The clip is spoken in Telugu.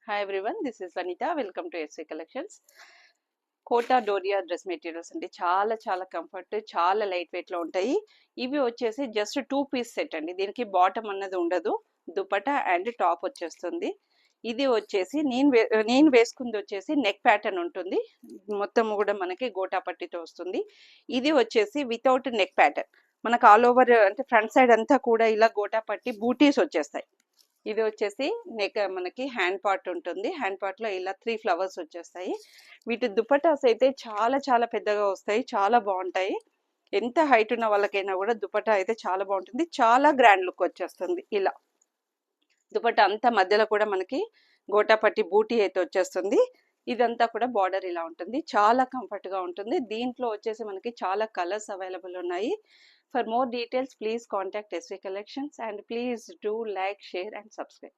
Hi everyone, this is Vanita. Welcome to SV Collections. Kota Doria dress materials అండి. చాలా చాలా కంఫర్ట్, చాలా లైట్ వెయిట్ లో ఉంటాయి. ఇవి వచ్చేసి జస్ట్ 2 పీస్ సెట్ అండి. దీనికి బాటమ్ అన్నది ఉండదు, దుపట్టా అండ్ టాప్ వచ్చేస్తుంది. ఇది వచ్చేసి నేను వేసుకుంది వచ్చేసి నెక్ ప్యాటర్న్ ఉంటుంది. మొత్తం కూడా మనకి గోటా పట్టితో వస్తుంది. ఇది వచ్చేసి వితౌట్ నెక్ ప్యాటర్న్, మనకు ఆల్ ఓవర్ అంటే ఫ్రంట్ సైడ్ అంతా కూడా ఇలా గోటా పట్టి బూటీస్ వచ్చేస్తాయి. ఇది వచ్చేసి నెక్ మనకి హ్యాండ్ పార్ట్ ఉంటుంది. హ్యాండ్ పార్ట్ లో ఇలా 3 ఫ్లవర్స్ వచ్చేస్తాయి. వీటి దుపట్టాస్ అయితే చాలా చాలా పెద్దగా వస్తాయి, చాలా బాగుంటాయి. ఎంత హైట్ ఉన్న వాళ్ళకైనా కూడా దుపట్టా అయితే చాలా బాగుంటుంది, చాలా గ్రాండ్ లుక్ వచ్చేస్తుంది. ఇలా దుపట్టా అంతా మధ్యలో కూడా మనకి గోటా పట్టి బూటీ అయితే వచ్చేస్తుంది. ఇదంతా కూడా బార్డర్ ఇలా ఉంటుంది, చాలా కంఫర్ట్ గా ఉంటుంది. దీంట్లో వచ్చేసి మనకి చాలా కలర్స్ అవైలబుల్ ఉన్నాయి. For more details, please contact SV Collections and please do like, share and subscribe.